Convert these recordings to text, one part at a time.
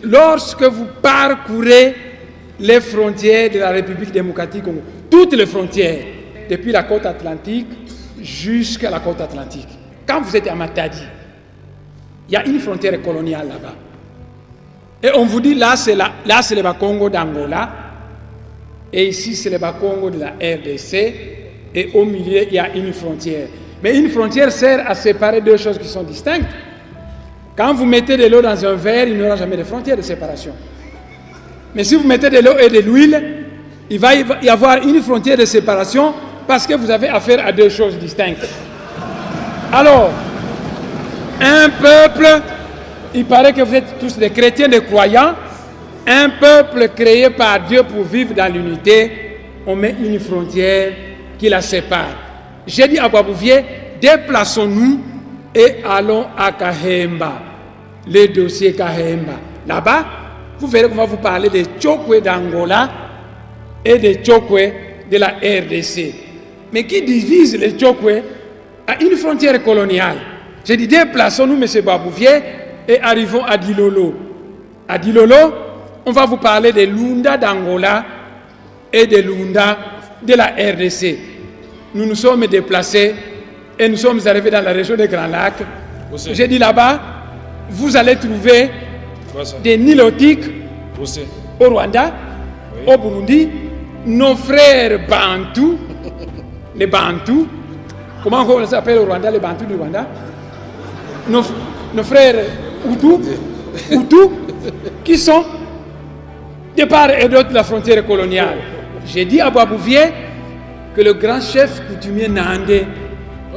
Lorsque vous parcourez les frontières de la République démocratique Congo, toutes les frontières, depuis la côte atlantique jusqu'à la côte atlantique, quand vous êtes à Matadi, il y a une frontière coloniale là-bas. Et on vous dit, là c'est le Bas-Congo d'Angola, et ici c'est le Bas-Congo de la RDC, et au milieu il y a une frontière. Mais une frontière sert à séparer deux choses qui sont distinctes. Quand vous mettez de l'eau dans un verre, il n'y aura jamais de frontière de séparation. Mais si vous mettez de l'eau et de l'huile, il va y avoir une frontière de séparation parce que vous avez affaire à deux choses distinctes. Alors, un peuple, il paraît que vous êtes tous des chrétiens, des croyants, un peuple créé par Dieu pour vivre dans l'unité, on met une frontière qui la sépare. J'ai dit à Boisbouvier, déplaçons-nous et allons à Kahemba, le dossier Kahemba. Là-bas, vous verrez qu'on va vous parler des Tchokwe d'Angola et des Tchokwe de la RDC. Mais qui divise les Tchokwe à une frontière coloniale? J'ai dit, déplaçons-nous, M. Boisbouvier, et arrivons à Dilolo. À Dilolo, on va vous parler des Lunda d'Angola et des Lunda de la RDC. Nous nous sommes déplacés et nous sommes arrivés dans la région des Grands Lacs. J'ai dit là-bas, vous allez trouver des Nilotiques au Rwanda, oui, au Burundi, nos frères Bantous, les Bantous, comment on les appelle au Rwanda, les Bantous du Rwanda, nos frères Hutus, qui sont de part et d'autre de la frontière coloniale. J'ai dit à Boisbouvier que le grand chef coutumier Nandé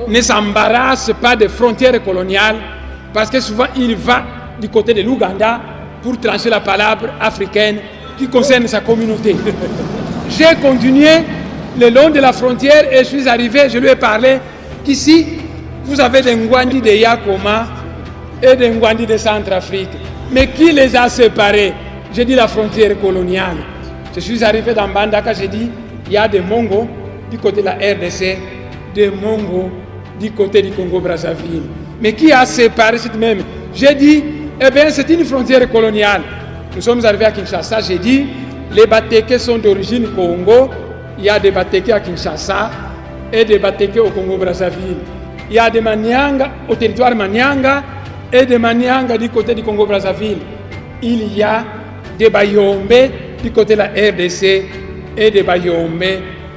ne s'embarrasse pas des frontières coloniales parce que souvent il va du côté de l'Ouganda pour trancher la palabre africaine qui concerne sa communauté. J'ai continué le long de la frontière et je suis arrivé, je lui ai parlé qu'ici vous avez des Ngwandi de Yakoma et des Ngwandi de Centrafrique. Mais qui les a séparés? J'ai dit la frontière coloniale. Je suis arrivé dans Bandaka, j'ai dit il y a des Mongos du côté de la RDC, des Mongos du côté du Congo-Brazzaville. Mais qui a séparé cette même? J'ai dit, eh bien, c'est une frontière coloniale. Nous sommes arrivés à Kinshasa, j'ai dit, les Batékés sont d'origine Congo, il y a des Batékés à Kinshasa et des Batékés au Congo-Brazzaville. Il y a des Manianga au territoire Manianga et des Manianga du côté du Congo-Brazzaville. Il y a des Bayombe du côté de la RDC et des Bayombe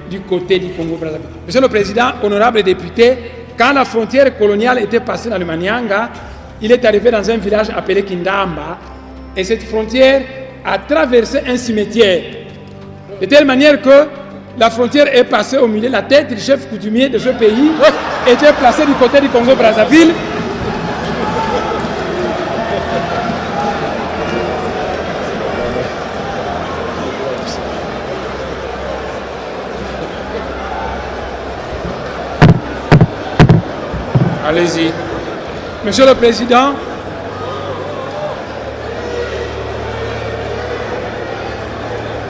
du côté du Congo-Brazzaville. Monsieur le Président, honorable député, quand la frontière coloniale était passée dans le Manianga, il est arrivé dans un village appelé Kindamba et cette frontière a traversé un cimetière. De telle manière que la frontière est passée au milieu, la tête du chef coutumier de ce pays était placée du côté du Congo-Brazzaville. Allez-y. Monsieur le Président,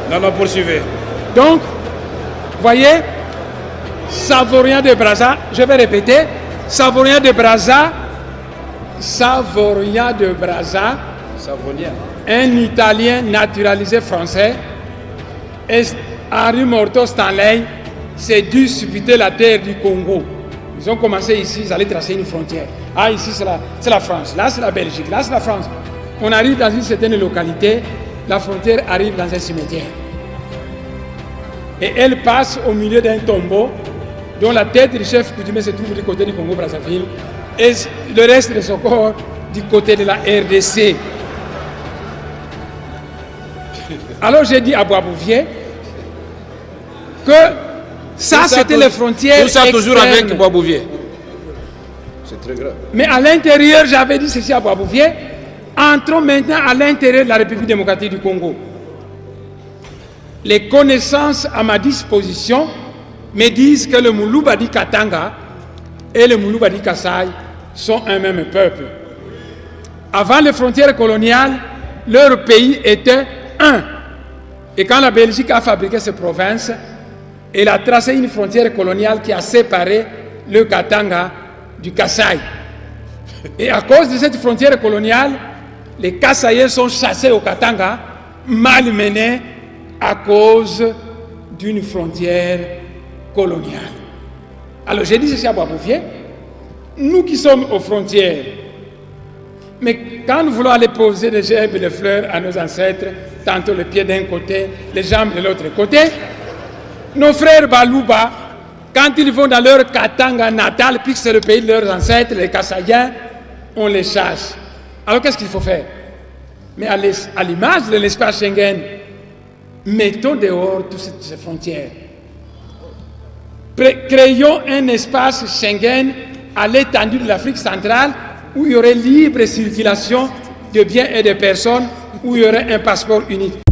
non, poursuivez. Donc, voyez, Savorien de Brazza, je vais répéter, Savorien de Brazza, un Italien naturalisé français, et Henri Morton Stanley s'est dû supputer la terre du Congo. Ils ont commencé ici, ils allaient tracer une frontière. Ah, ici c'est la France, là c'est la Belgique, là c'est la France. On arrive dans une certaine localité, la frontière arrive dans un cimetière. Et elle passe au milieu d'un tombeau dont la tête du chef coutumier se trouve du côté du Congo-Brazzaville et le reste de son corps du côté de la RDC. Alors j'ai dit à Boisbouvier que ça c'était les frontières tout ça externes. Toujours avec Boisbouvier. C'est très grave. Mais à l'intérieur, j'avais dit ceci à Boisbouvier, entrons maintenant à l'intérieur de la République démocratique du Congo. Les connaissances à ma disposition me disent que le Moulou-Badi Katanga et le Moulou-Badi Kassai sont un même peuple. Avant les frontières coloniales, leur pays était un. Et quand la Belgique a fabriqué ces provinces, elle a tracé une frontière coloniale qui a séparé le Katanga du Kassai. Et à cause de cette frontière coloniale, Les Kasaïens sont chassés au Katanga, malmenés à cause d'une frontière coloniale. Alors j'ai dit ceci à Bois-Bouvier, nous qui sommes aux frontières, mais quand nous voulons aller poser des gerbes et des fleurs à nos ancêtres, tantôt les pieds d'un côté, les jambes de l'autre côté, nos frères Balouba, quand ils vont dans leur Katanga natal, puisque c'est le pays de leurs ancêtres, les Kasaïens, on les chasse. Alors qu'est-ce qu'il faut faire? Mais à l'image de l'espace Schengen, mettons dehors toutes ces frontières. Créons un espace Schengen à l'étendue de l'Afrique centrale où il y aurait libre circulation de biens et de personnes, où il y aurait un passeport unique.